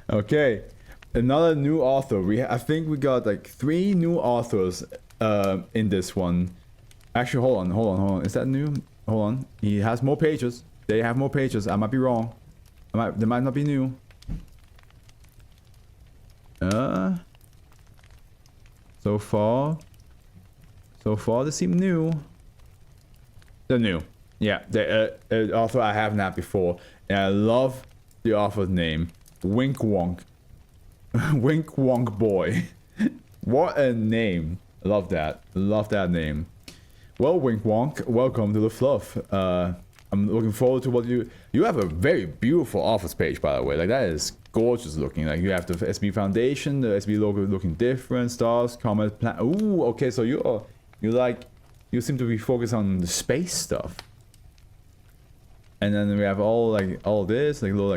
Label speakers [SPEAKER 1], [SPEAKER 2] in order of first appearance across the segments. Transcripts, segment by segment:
[SPEAKER 1] Okay, another new author. I think we got like 3 new authors in this one. Actually, hold on. Is that new? Hold on. He has more pages. They have more pages. I might be wrong. They might not be new. So far they seem new. They're new. Yeah, the author I haven't had before, and I love the author's name, Wink Wonk. Wink Wonk Boy. What a name! Love that. Love that name. Well, Wink Wonk, welcome to the Fluff. I'm looking forward to what you have a very beautiful office page, by the way. Like, that is gorgeous looking. Like, you have the SB Foundation, the SB logo looking different, stars, comet, planet. Ooh, okay, so you seem to be focused on the space stuff. And then we have all this, little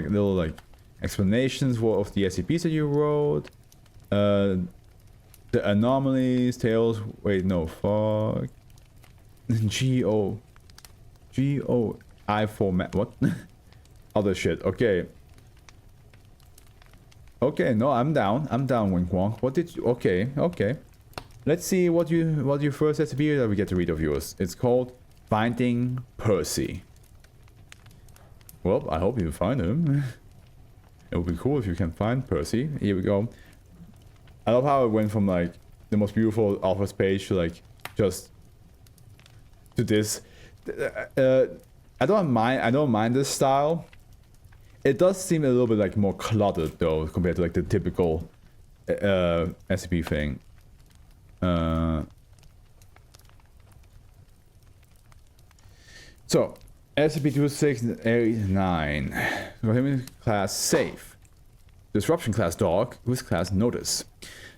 [SPEAKER 1] explanations of the SCPs that you wrote. The anomalies, tales. Wait, no, fuck. GOI format. What? Other shit. Okay. Okay, no, I'm down, Wink Wonk. What did you... Okay. Let's see what your first SCP that we get to read of yours. It's called Finding Percy. Well, I hope you find him. It would be cool if you can find Percy. Here we go. I love how it went from like the most beautiful office page to like just to this. I don't mind this style. It does seem a little bit like more cluttered though compared to like the typical SCP thing. So SCP-2689. Class Safe. Disruption Class Dog. Risk Class Notice.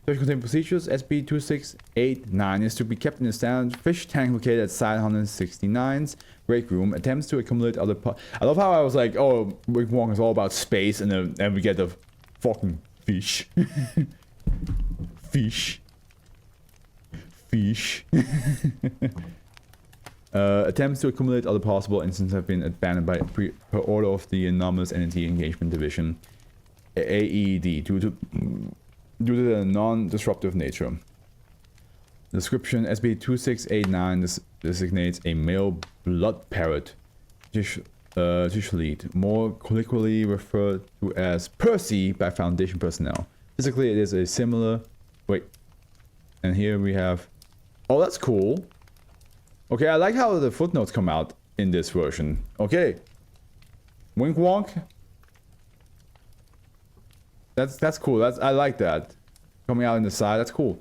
[SPEAKER 1] Search containment procedures. SCP-2689 is to be kept in a standard fish tank located at Site 169's break room. Attempts to accumulate other I love how I was like, oh, Rick Wong is all about space, and then we get the fucking fish. Fish. Attempts to accumulate other possible instances have been abandoned per order of the Anomalous Entity Engagement Division, AED, due to the non-disruptive nature. Description: SCP-2689 designates a male blood parrot, dish lead, more colloquially referred to as Percy by Foundation personnel. Physically, it is a similar... Wait. And here we have... Oh, that's cool. Okay, I like how the footnotes come out in this version. Okay. Wink Wonk. That's cool. I like that. Coming out in the side, that's cool.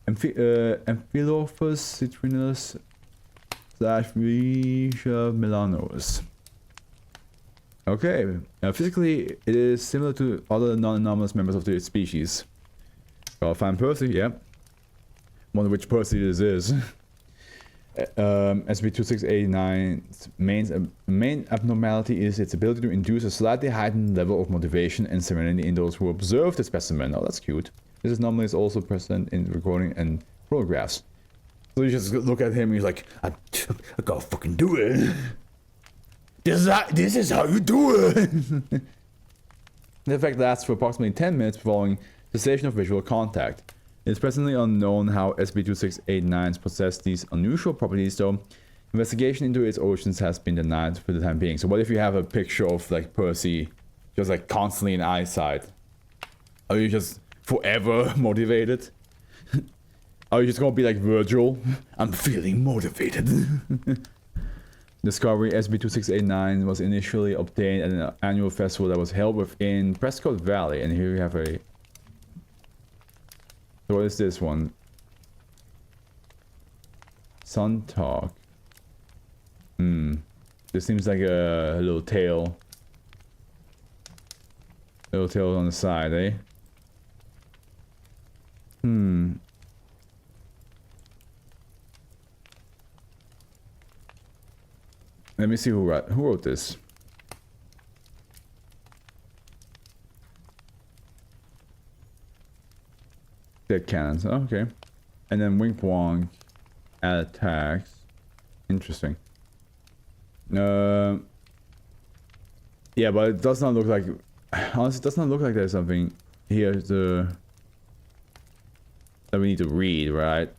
[SPEAKER 1] Amphilophus citrinus / Rhesia melanos. Okay. Physically, it is similar to other non-anomalous members of the species. Gotta find Percy, yeah. Wonder which Percy this is. SCP-2689's main abnormality is its ability to induce a slightly heightened level of motivation and serenity in those who observe the specimen. Oh, that's cute. This anomaly is also present in recording and photographs. So you just look at him and he's like, I gotta fucking do it. This is how you do it. The effect lasts for approximately 10 minutes following cessation of visual contact. It is presently unknown how SCP-2689 possess these unusual properties, though investigation into its origins has been denied for the time being. So what if you have a picture of like Percy just like constantly in eyesight? Are you just forever motivated? Are you just gonna be like Virgil? I'm feeling motivated. Discovery: SCP-2689 was initially obtained at an annual festival that was held within Prescott Valley, and here we have a... So what is this one? Sun Talk. This seems like a little tail. Little tail on the side, eh? Let me see who wrote this. Dead cannons. Oh, okay. And then Wink Wong attacks. Interesting. Yeah, but it does not look like... honestly, it does not look like there's something here that we need to read, right?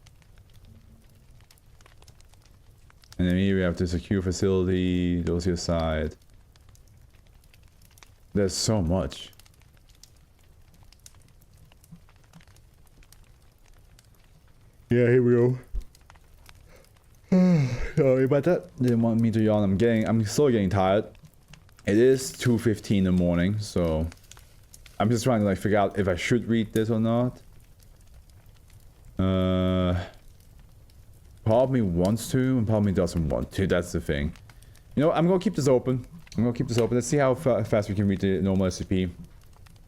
[SPEAKER 1] And then here we have the secure facility, dossier side. There's so much. Yeah, here we go. Sorry about that. Didn't want me to yawn. I'm still getting tired. It is 2:15 in the morning, so I'm just trying to like figure out if I should read this or not. Part of me wants to, and part of me doesn't want to. That's the thing. You know, I'm gonna keep this open. Let's see how fast we can read the normal SCP,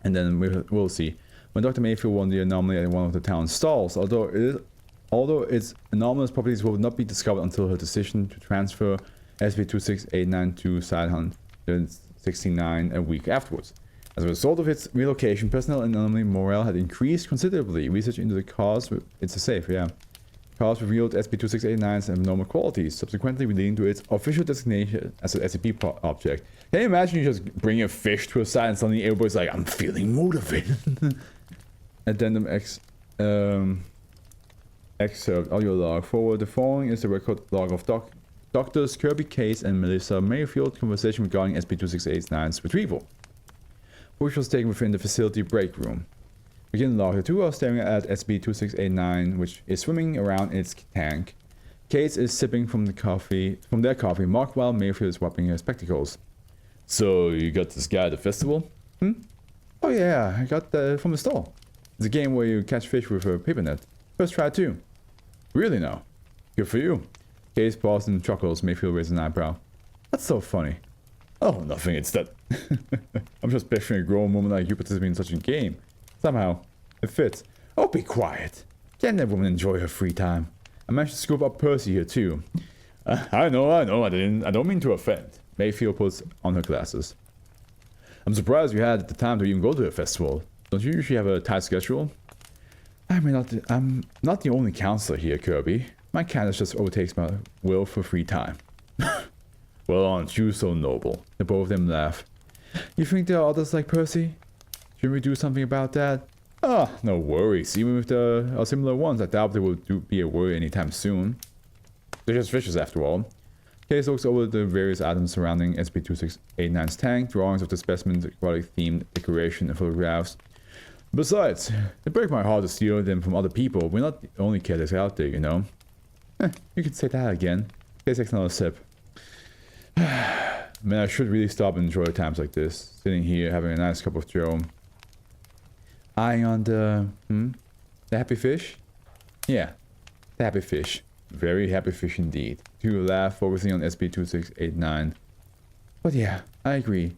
[SPEAKER 1] and then we'll see. When Dr. Mayfield won the anomaly at one of the town's stalls, although its anomalous properties will not be discovered until her decision to transfer SCP-2689 to Site 169 a week afterwards. As a result of its relocation, personnel and anomaly morale had increased considerably. Research into the cause, it's a safe, yeah. Cause revealed SCP-2689's abnormal qualities, subsequently leading to its official designation as an SCP object. Can you imagine you just bring a fish to a site and suddenly everybody's like, I'm feeling motivated. Addendum excerpt, audio log. Forward, the following is the record log of Doctors Kirby Case and Melissa Mayfield conversation regarding SCP-2689's retrieval, which was taken within the facility break room. Begin log. The two are staring at SCP-2689, which is swimming around in its tank. Case is sipping from their coffee, marked while Mayfield is wiping her spectacles. So, you got this guy at the festival? Oh yeah, I got that from the stall. It's a game where you catch fish with a paper net. First try too. Really now? Good for you. Case paused and chuckles. Mayfield raised an eyebrow. That's so funny. Oh, nothing, it's that... I'm just picturing a grown woman like you participating in such a game. Somehow, it fits. Oh, be quiet. Can't that woman enjoy her free time? I managed to scoop up Percy here too. I know, I don't mean to offend. Mayfield puts on her glasses. I'm surprised you had the time to even go to a festival. Don't you usually have a tight schedule? I'm not the only counselor here, Kirby. My kindness just overtakes my will for free time. Well, aren't you so noble? The both of them laugh. You think there are others like Percy? Should we do something about that? Ah, no worries. Even if there are similar ones, I doubt they will be a worry anytime soon. They're just fishes after all. Case looks over the various items surrounding SCP-2689's tank, drawings of the specimen's aquatic-themed decoration and photographs. Besides, it breaks my heart to steal them from other people. We're not the only caretakers out there, you know. You could say that again. Case takes another sip. Man, I should really stop and enjoy times like this. Sitting here, having a nice cup of joe. Eyeing on the happy fish? Yeah, the happy fish. Very happy fish indeed. To laugh, focusing on SCP-2689. But yeah, I agree.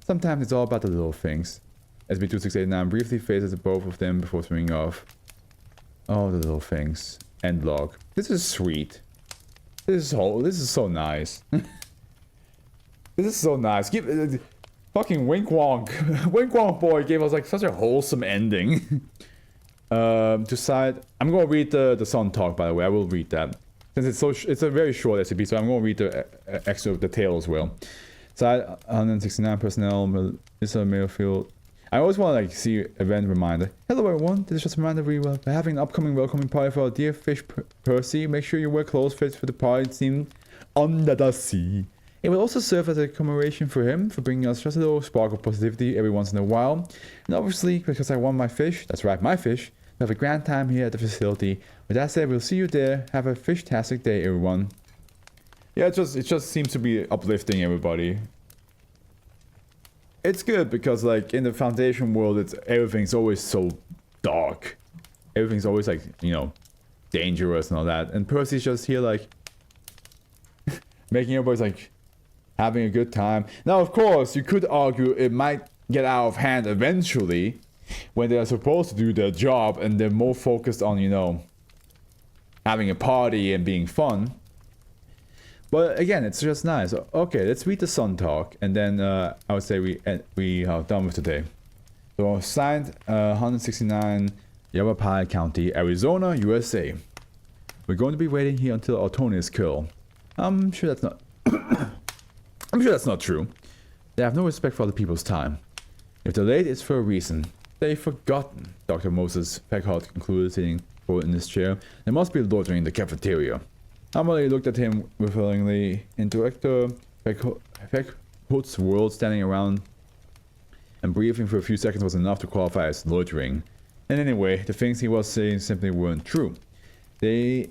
[SPEAKER 1] Sometimes it's all about the little things. SCP-2689 briefly faces both of them before swimming off. Oh, the little things. End log. This is sweet. This is so nice. This is so nice. Fucking Wink Wonk. Wink Wonk boy gave us like such a wholesome ending. To side, I'm gonna read the Sun Talk, by the way. I will read that. Since it's a very short SCP, so I'm gonna read the extra of the tale as well. Side 169 personnel, Melissa Mayfield. I always want to like see event reminder. Hello everyone, this is just a reminder we will be having an upcoming welcoming party for our dear fish Percy. Make sure you wear clothes fit for the party themed under the sea. It will also serve as a commemoration for him for bringing us just a little spark of positivity every once in a while. And obviously, because I want my fish, that's right, my fish, to have a grand time here at the facility. With that said, we'll see you there. Have a fish-tastic day, everyone. Yeah, it just seems to be uplifting everybody. It's good because like in the Foundation world, everything's always so dark. Everything's always like, you know, dangerous and all that. And Percy's just here like making everybody's like having a good time. Now, of course, you could argue it might get out of hand eventually when they're supposed to do their job and they're more focused on, you know, having a party and being fun. But again, it's just nice. Okay, let's read the Sun Talk, and then I would say we are done with today. So signed 169 Yavapai County, Arizona, USA. We're going to be waiting here until our Tony is killed. I'm sure that's not I'm sure that's not true. They have no respect for other people's time. If they're late, it's for a reason. They've forgotten, Dr. Moses Peckhart concluded, sitting forward in his chair. They must be loitering in the cafeteria. Emily looked at him revealingly. In Director Peckhart's world, standing around and breathing for a few seconds was enough to qualify as loitering. And anyway, the things he was saying simply weren't true. They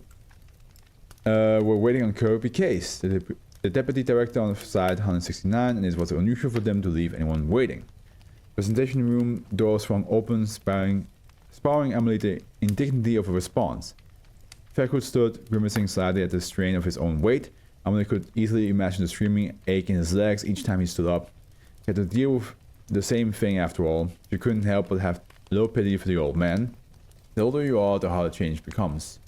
[SPEAKER 1] were waiting on Kirby Case, the deputy director on side 169, and it was unusual for them to leave anyone waiting. Presentation room doors swung open, spurring Emily the indignity of a response. Peckhart stood, grimacing slightly at the strain of his own weight. Emily could easily imagine the streaming ache in his legs each time he stood up. He had to deal with the same thing after all. She couldn't help but have a little pity for the old man. The older you are, the harder change becomes.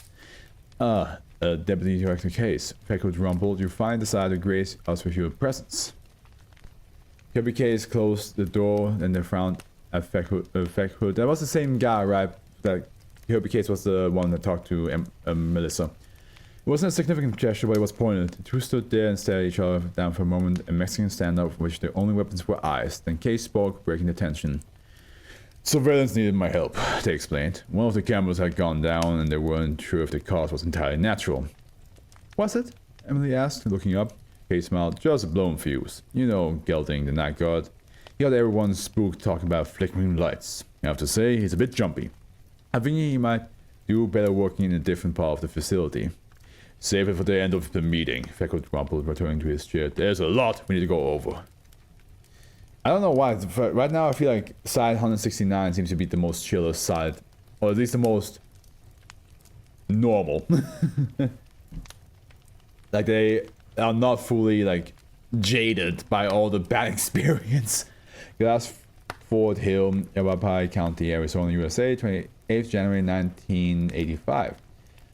[SPEAKER 1] Deputy Director Case, Peckhart rumbled. You finally decided to grace us with your presence. Kirby Case closed the door and they frowned at Peckhart. That was the same guy, right? That Kirby Case was the one that talked to Melissa. It wasn't a significant gesture, but it was pointed. The two stood there and stared at each other down for a moment, a Mexican standoff for which their only weapons were eyes. Then Case spoke, breaking the tension. Surveillance needed my help, they explained. One of the cameras had gone down and they weren't sure if the cause was entirely natural. Was it? Emily asked, looking up. Case smiled. Just a blown fuse. You know, Gelding, the night guard. He got everyone spooked talking about flickering lights. I have to say, he's a bit jumpy. I think he might do better working in a different part of the facility. Save it for the end of the meeting, Peckhart grumbled, returning to his chair. There's a lot we need to go over. I don't know why. Right now, I feel like side 169 seems to be the most chillest side. Or at least the most normal. Like, they are not fully, like, jaded by all the bad experience. Glassford Hill, Yavapai County, Arizona, USA, 28th January 1985.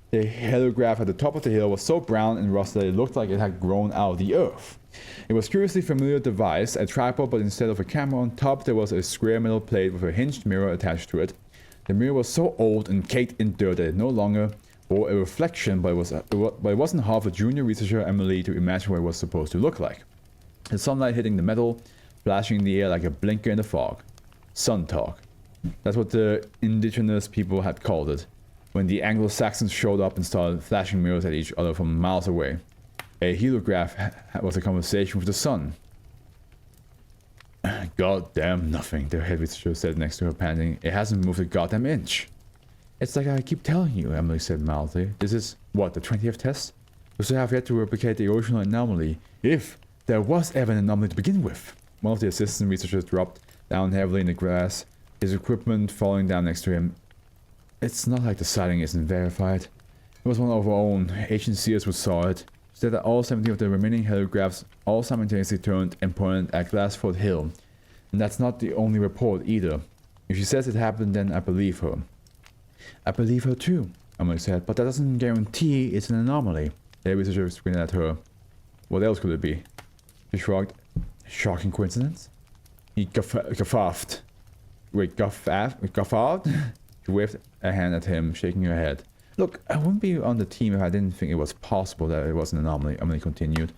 [SPEAKER 1] The helograph at the top of the hill was so brown and rusted that it looked like it had grown out of the earth. It was a curiously familiar device, a tripod, but instead of a camera on top, there was a square metal plate with a hinged mirror attached to it. The mirror was so old and caked in dirt that it no longer bore a reflection, but it wasn't hard for junior researcher Emily to imagine what it was supposed to look like. The sunlight hitting the metal, flashing in the air like a blinker in the fog. Sun talk. That's what the indigenous people had called it, when the Anglo-Saxons showed up and started flashing mirrors at each other from miles away. A helograph was a conversation with the sun. Goddamn nothing, the head researcher said next to her, panting. It hasn't moved a goddamn inch. It's like I keep telling you, Emily said mildly. This is, what, the 20th test? We still have yet to replicate the erosional anomaly, if there was ever an anomaly to begin with. One of the assistant researchers dropped down heavily in the grass, his equipment falling down next to him. It's not like the sighting isn't verified. It was one of our own. Agent Sears who saw it. She said that all 17 of the remaining holographs all simultaneously turned and pointed at Glassford Hill. And that's not the only report either. If she says it happened, then I believe her. I believe her too, Emily said, but that doesn't guarantee it's an anomaly. The researcher screamed at her. What else could it be? She shrugged. Shocking coincidence? He guffawed. Wait, guffawed? She waved a hand at him, shaking her head. Look, I wouldn't be on the team if I didn't think it was possible that it was an anomaly, Emily continued.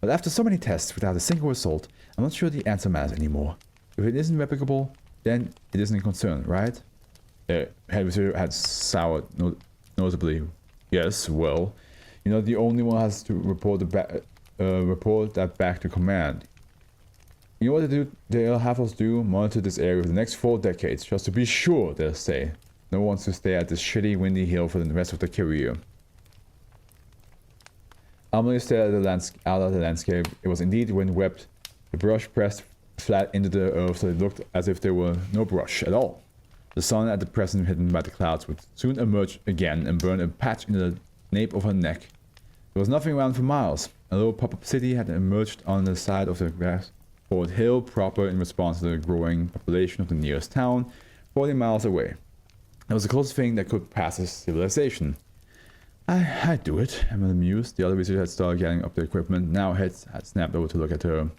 [SPEAKER 1] But after so many tests without a single result, I'm not sure the answer matters anymore. If it isn't replicable, then it isn't a concern, right? Head researcher had soured noticeably. Yes, well, you're not the only one who has to report that back to command. You know what they'll have us do? Monitor this area for the next 4 decades, just to be sure, they'll say. No one wants to stay at this shitty windy hill for the rest of their career. Emily stared out at the landscape. It was indeed wind-swept. The brush pressed flat into the earth so it looked as if there were no brush at all. The sun, at the present hidden by the clouds, would soon emerge again and burn a patch in the nape of her neck. There was nothing around for miles. A little pop-up city had emerged on the side of the Glassford Hill proper in response to the growing population of the nearest town, 40 miles away. It was the closest thing that could pass as civilization. I'd do it, Emily mused. The other researchers had started getting up their equipment. Now heads had snapped over to look at her.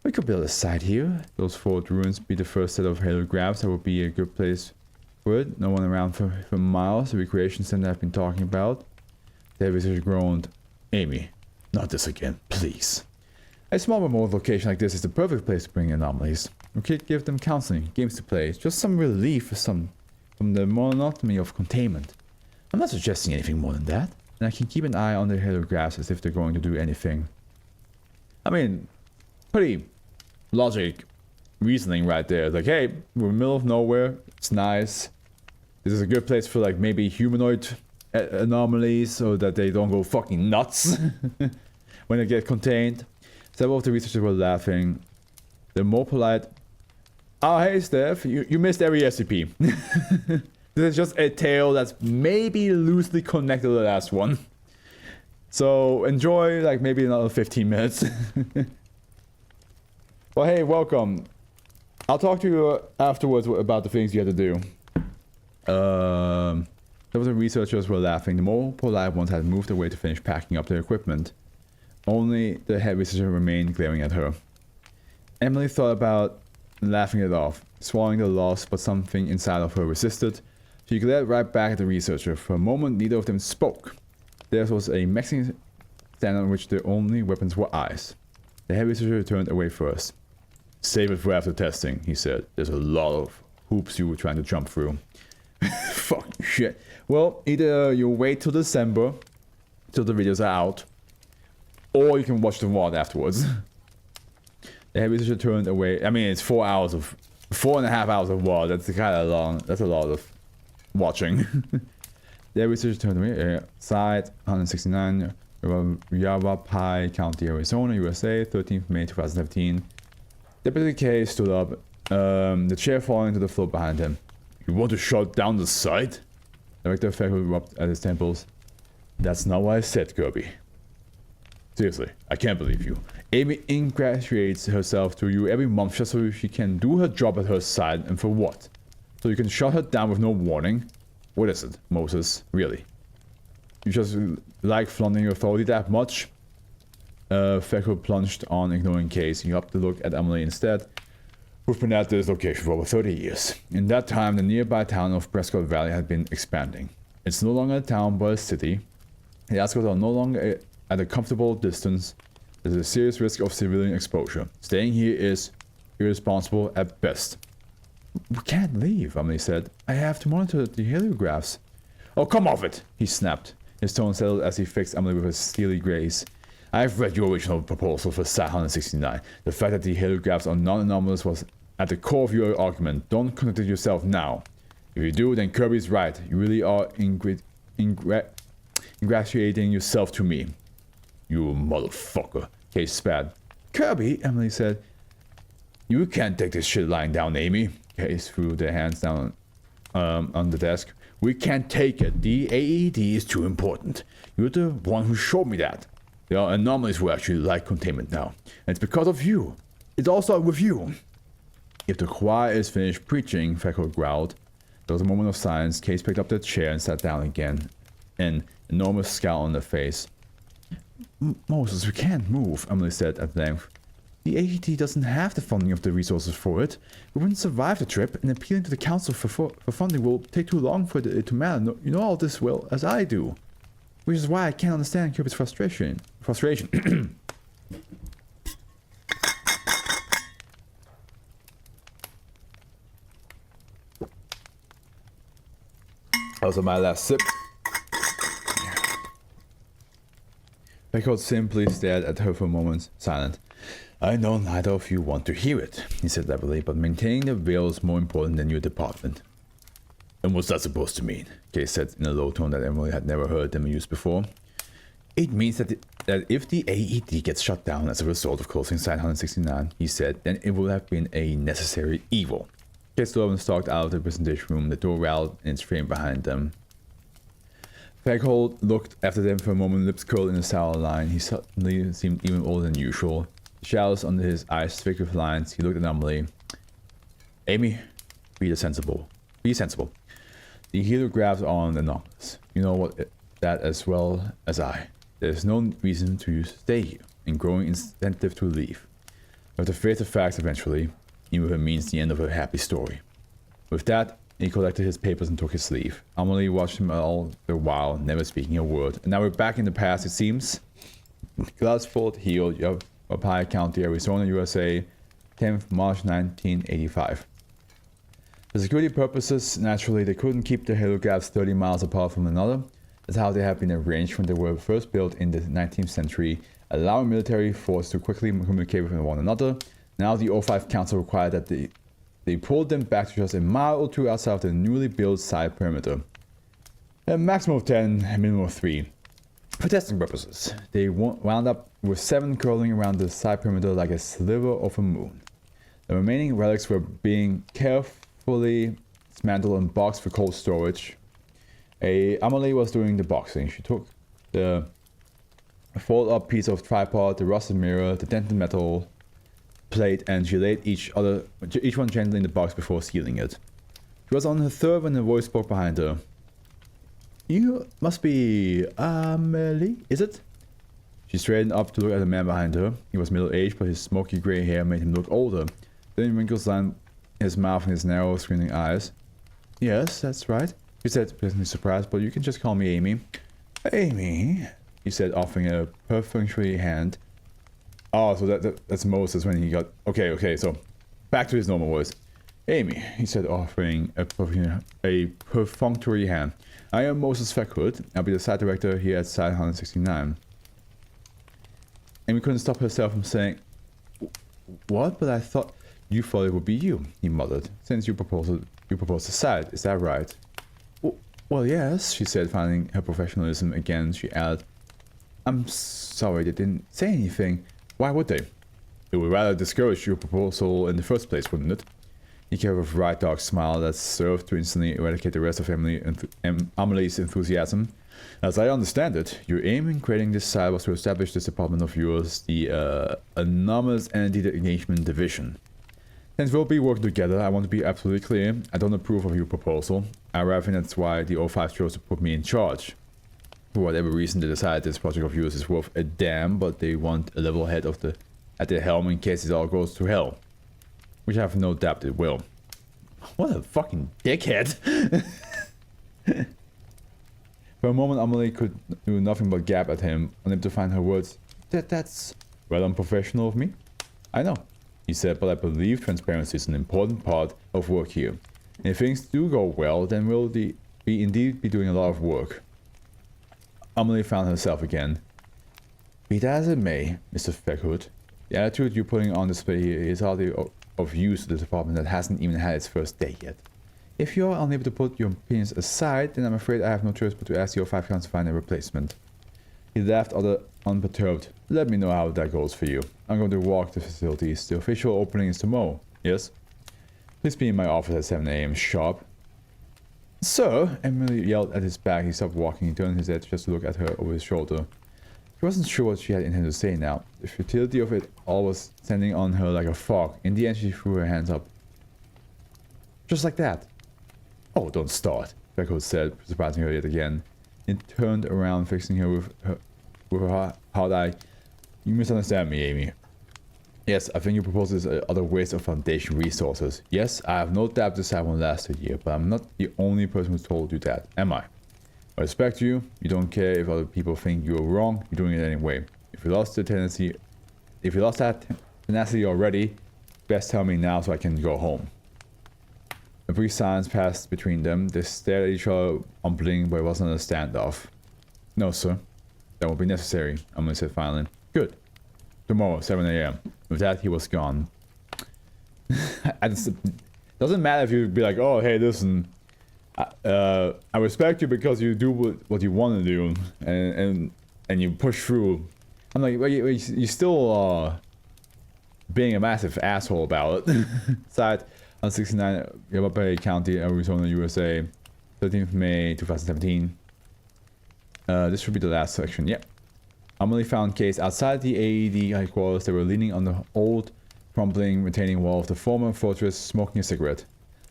[SPEAKER 1] We could build a site here. Those 4 ruins be the first set of halographs. That would be a good place for it. No one around for miles. The recreation center I've been talking about. The researcher groaned. Amy, not this again, please. A small remote location like this is the perfect place to bring anomalies. We could give them counseling, games to play, just some relief from the monotony of containment. I'm not suggesting anything more than that, and I can keep an eye on the heligraphs as if they're going to do anything. I mean, pretty logic reasoning right there. Like, hey, we're in the middle of nowhere, it's nice. This is a good place for like maybe humanoid anomalies so that they don't go fucking nuts when they get contained. Several of the researchers were laughing. The more polite, oh hey Steph, you missed every SCP. This is just a tale that's maybe loosely connected to the last one. So enjoy like maybe another 15 minutes. Well hey, welcome. I'll talk to you afterwards about the things you had to do. Some of the researchers were laughing. The more polite ones had moved away to finish packing up their equipment. Only the head researcher remained glaring at her. Emily thought about laughing it off, swallowing the loss, but something inside of her resisted. She glared right back at the researcher. For a moment, neither of them spoke. Theirs was a Mexican stand on which the only weapons were eyes. The head researcher turned away first. Save it for after testing, he said. There's a lot of hoops you were trying to jump through. Fucking shit. Well, either you wait till December, till the videos are out, or you can watch the VOD afterwards. The head researcher turned away. I mean, it's 4.5 hours of VOD. That's kind of long. That's a lot of watching. The head researcher turned away. Site 169, Yavapai County, Arizona, USA, 13th May 2017. Deputy K stood up, the chair falling to the floor behind him. You want to shut down the site? Director Feckle rubbed at his temples. That's not what I said, Kirby. Seriously, I can't believe you. Amy ingratiates herself to you every month just so she can do her job at her side, and for what? So you can shut her down with no warning? What is it, Moses? Really? You just like flaunting your authority that much? Feckle plunged on, ignoring Case. He upped to look at Emily instead. We've been at this location for over 30 years. In that time, the nearby town of Prescott Valley had been expanding. It's no longer a town, but a city. The outskirts are no longer at a comfortable distance. There's a serious risk of civilian exposure. Staying here is irresponsible at best. We can't leave, Emily said. I have to monitor the heliographs. Oh, come off it, he snapped. His tone settled as he fixed Emily with a steely gaze. I've read your original proposal for Site 169. The fact that the heliographs are non-anomalous was at the core of your argument. Don't contradict yourself now. If you do, then Kirby's right. You really are ingratiating yourself to me. You motherfucker, Case spat. Kirby, Emily said. You can't take this shit lying down, Amy. Case threw their hands down on the desk. We can't take it. The AED is too important. You're the one who showed me that. There are anomalies who actually like containment now. And it's because of you. It's also with you. If the choir is finished preaching, Feckle growled. There was a moment of silence. Case picked up the chair and sat down again. An enormous scowl on their face. Moses, we can't move, Emily said at length. The AED doesn't have the funding of the resources for it. We wouldn't survive the trip, and appealing to the council for funding will take too long for it to matter. You know all this well as I do. Which is why I can't understand Kirby's frustration. That was my last sip. Feckle simply stared at her for a moment, silent. I know neither of you want to hear it, he said levelly, but maintaining the veil is more important than your department. And what's that supposed to mean? Case said in a low tone that Emily had never heard them use before. It means that if the AED gets shut down as a result of closing Site 169, he said, then it will have been a necessary evil. Case stood up and stalked out of the presentation room, the door rattled in its frame behind them. Feckle looked after them for a moment, lips curled in a sour line. He suddenly seemed even older than usual. The shadows under his eyes thick with lines. He looked at Emily. Amy, be sensible. The heliographs are anomalous. You know that as well as I. There's no reason to stay here, and growing incentive to leave. We have to face the facts eventually, even if it means the end of a happy story. With that, he collected his papers and took his leave. Emily watched him all the while, never speaking a word. And now we're back in the past, it seems. Glassford Hill, Yavapai County, Arizona, USA. 10th March 1985. For security purposes, naturally, they couldn't keep the heliographs 30 miles apart from another. That's how they have been arranged when they were first built in the 19th century, allowing military forces to quickly communicate with one another. Now the O5 Council required that they pulled them back to just a mile or two outside of the newly built site perimeter. A maximum of 10, a minimum of 3. For testing purposes, they wound up with 7 curling around the site perimeter like a sliver of a moon. The remaining relics were being carefully dismantled and boxed for cold storage. Amelie was doing the boxing. She took the fold-up piece of tripod, the rusted mirror, the dented metal plate, and she laid each one gently in the box before sealing it. She was on her third when a voice spoke behind her. "You must be Amelie, is it?" She straightened up to look at the man behind her. He was middle-aged, but his smoky grey hair made him look older. Then wrinkles lined his mouth and his narrow, squinting eyes. "Yes, that's right," she said, pleasantly surprised, "but you can just call me Amy." "Amy," he said, offering a perfunctory hand. Oh, so that's Moses when he got... Okay, so back to his normal voice. "Amy," he said, offering a perfunctory hand. "I am Moses Feckhood. I'll be the site director here at Site 169. Amy couldn't stop herself from saying, "What? But I thought you thought it would be you," he muttered. "Since you proposed the site, is that right?" Well, yes," she said, finding her professionalism again. She added, "I'm sorry they didn't say anything. Why would they? It would rather discourage your proposal in the first place, wouldn't it?" He gave a right dog smile that served to instantly eradicate the rest of Amelie's enthusiasm. "As I understand it, your aim in creating this site was to establish this department of yours, the Anomalous Entity Engagement Division. Since we'll be working together, I want to be absolutely clear. I don't approve of your proposal. I reckon that's why the O5 chose to put me in charge. For whatever reason, they decided this project of yours is worth a damn, but they want a level head at the helm in case it all goes to hell. Which I have no doubt it will." What a fucking dickhead. For a moment, Amelie could do nothing but gap at him, unable to find her words. That's well unprofessional of me." "I know," he said, "but I believe transparency is an important part of work here. And if things do go well, then we'll indeed be doing a lot of work." Amelie found herself again. "Be that as it may, Mr. Feckhood, the attitude you're putting on display here is hardly of use to the department that hasn't even had its first day yet. If you're unable to put your opinions aside, then I'm afraid I have no choice but to ask your 5 Council to find a replacement." He laughed unperturbed. "Let me know how that goes for you. I'm going to walk the facilities. The official opening is tomorrow. Yes? Please be in my office at 7 AM sharp." "Sir!" Emily yelled at his back. He stopped walking. He turned his head just to look at her over his shoulder. He wasn't sure what she had intended to say now. The futility of it all was descending on her like a fog. In the end, she threw her hands up. "Just like that." "Oh, don't start," Feckhood said, surprising her yet again. He turned around, fixing her with her hard eye. "You misunderstand me, Amy. Yes, I think your proposal is a utter waste of Foundation resources. Yes, I have no doubt this site won't last a year, but I'm not the only person who told you that, am I? I respect you. You don't care if other people think you're wrong. You're doing it anyway. If you lost that tenacity already, best tell me now so I can go home." A brief silence passed between them. They stared at each other, unblinking, but it wasn't a standoff. "No, sir. That won't be necessary," Emily said finally. "Good. Tomorrow, 7 AM. With that, he was gone. Doesn't matter if you be like, "Oh, hey, listen. I respect you because you do what you want to do, and you push through." I'm like, well, you still being a massive asshole about it. Site 169, Yavapai County, Arizona, USA, 13th May 2017. This should be the last section. Yep. Amelie found Case outside the AED headquarters. They were leaning on the old, crumbling retaining wall of the former fortress, smoking a cigarette.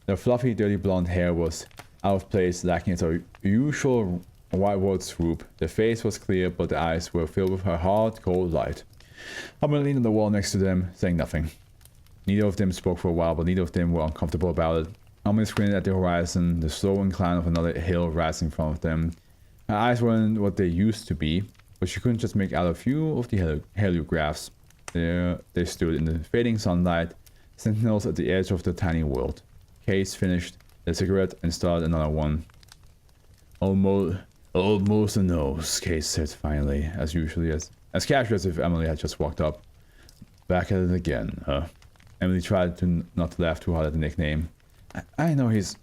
[SPEAKER 1] Their fluffy, dirty blonde hair was out of place, lacking its usual whiteward swoop. The face was clear, but the eyes were filled with her hard, cold light. Amelie leaned on the wall next to them, saying nothing. Neither of them spoke for a while, but neither of them were uncomfortable about it. Amelie squinted at the horizon, the slow incline of another hill rising in front of them. Her eyes weren't what they used to be, but she couldn't just make out a few of the heliographs. There they stood in the fading sunlight, sentinels at the edge of the tiny world. Case finished the cigarette and started another one. Almost a nose, Case said finally, as usually as casual as if Emily had just walked up. Back at it again, huh? Emily tried to not laugh too hard at the nickname. I know he's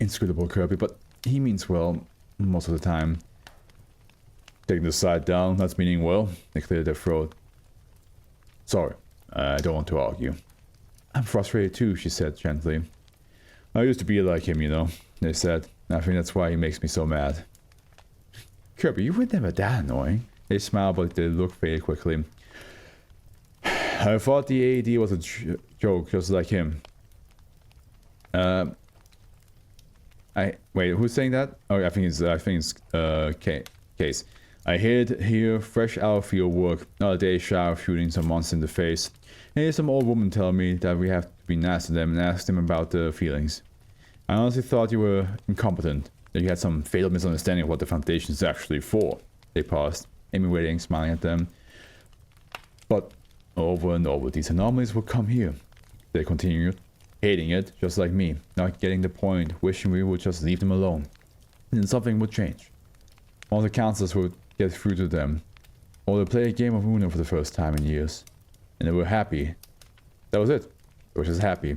[SPEAKER 1] inscrutable, Kirby, but he means well most of the time. Taking the side down, that's meaning well. They cleared their throat. Sorry, I don't want to argue. I'm frustrated too, she said gently. I used to be like him, you know, they said. I think that's why he makes me so mad. Kirby, you were never that annoying. They smiled, but they looked faded quickly. I thought the AED was a joke, just like him. Wait, who's saying that? Oh, I think it's Case. I hid here, fresh out of field work, not a day shy of shooting some monster in the face. And here's some old woman telling me that we have to be nice to them and ask them about their feelings. I honestly thought you were incompetent, that you had some fatal misunderstanding of what the Foundation is actually for. They paused, Amy waiting, smiling at them. But over and over, these anomalies would come here. They continued, hating it, just like me, not getting the point, wishing we would just leave them alone. And then something would change. All the counselors would get through to them, or they play a game of Uno for the first time in years. And they were happy. That was it. They were just happy.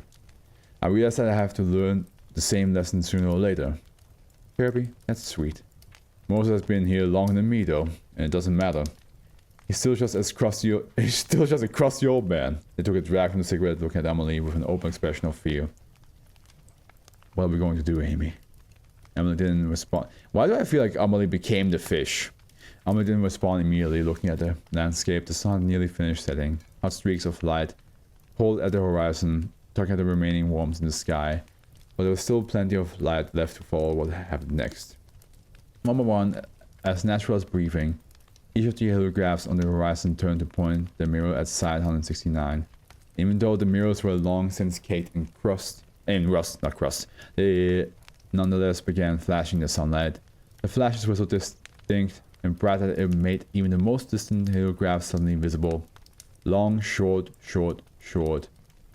[SPEAKER 1] I realized that I have to learn the same lesson sooner or later. Kirby, that's sweet. Moses has been here longer than me though, and it doesn't matter. He's still just a crusty old man. They took a drag from the cigarette, looking at Emily with an open expression of fear. What are we going to do, Amy? Emily didn't respond. Why do I feel like Emily became the fish? Emily didn't respond immediately, looking at the landscape. The sun nearly finished setting. Hot streaks of light pulled at the horizon, tugging at the remaining warmth in the sky. But there was still plenty of light left to follow what happened next. Number one, as natural as breathing, each of the heligraphs on the horizon turned to point the mirror at side 169. Even though the mirrors were long since caked in rust, they nonetheless began flashing the sunlight. The flashes were so distinct and bright that it made even the most distant heligraphs suddenly visible. Long, short, short, short,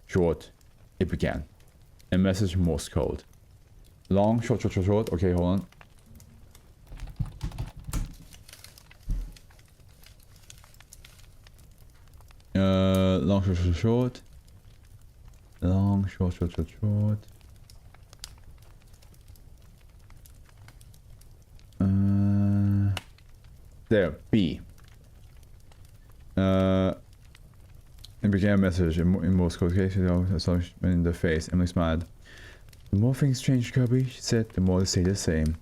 [SPEAKER 1] short. It began. A message Morse code. Long, short, short, short, short. Okay, hold on. Long, short, short, short. Long, short, short, short, short. There, B. It began a message in Morse code. Okay, so in the face. Emily smiled. The more things change, Kirby, she said, the more they stay the same.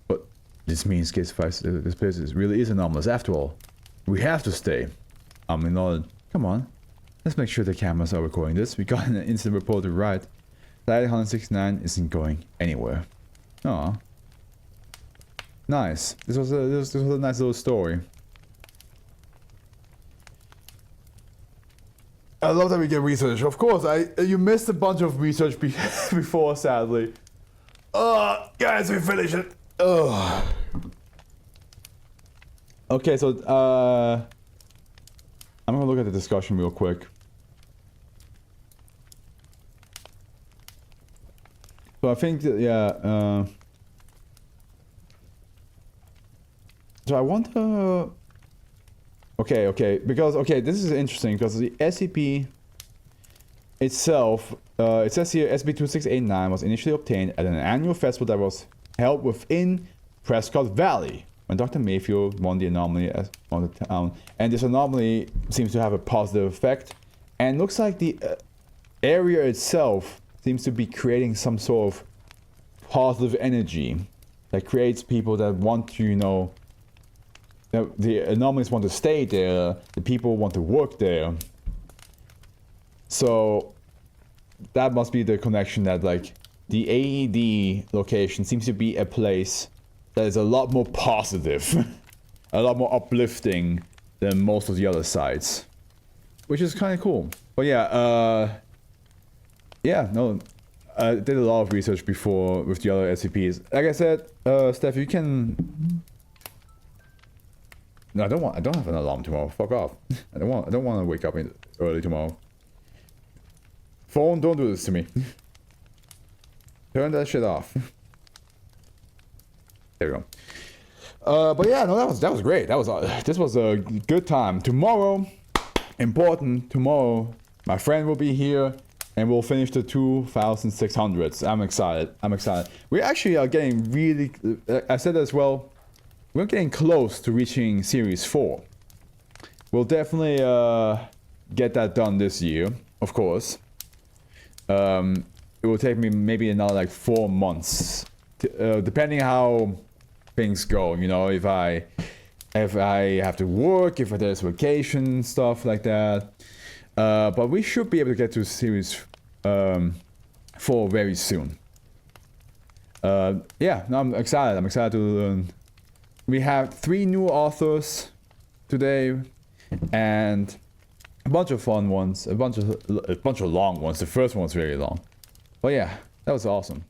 [SPEAKER 1] But this means this place really is anomalous after all. We have to stay. Emily nodded. Come on. Let's make sure the cameras are recording this. We got an incident report right. Site 169 isn't going anywhere. Aw. Nice. This was a nice little story. I love that we get research. Of course, you missed a bunch of research before, sadly. Guys, we finished it. Okay, so I'm gonna look at the discussion real quick. So I think that, yeah, so I want to... Okay, because, this is interesting, because the SCP itself, it says here SCP-2689 was initially obtained at an annual festival that was held within Prescott Valley, when Dr. Mayfield won the anomaly on the town. And this anomaly seems to have a positive effect, and looks like the area itself seems to be creating some sort of positive energy that creates people that want to, you know, the anomalies want to stay there, the people want to work there. So that must be the connection, that like the AED location seems to be a place that is a lot more positive, a lot more uplifting than most of the other sites, which is kind of cool. But yeah, I did a lot of research before with the other SCPs. Like I said, Steph, you can... No, I don't have an alarm tomorrow. Fuck off. I don't want to wake up early tomorrow. Phone, don't do this to me. Turn that shit off. There we go. But yeah, no, that was great. This was a good time. Tomorrow, important. Tomorrow, my friend will be here, and we'll finish the 2600s. I'm excited. We actually are getting really. I said as well. We're getting close to reaching Series 4. We'll definitely get that done this year, of course. It will take me maybe another like 4 months, depending how things go. You know, if I have to work, if there's vacation, stuff like that. But we should be able to get to Series 4 very soon. Yeah, no, I'm excited. I'm excited to learn. We have 3 new authors today, and a bunch of fun ones, a bunch of long ones. The first one was really long, but yeah, that was awesome.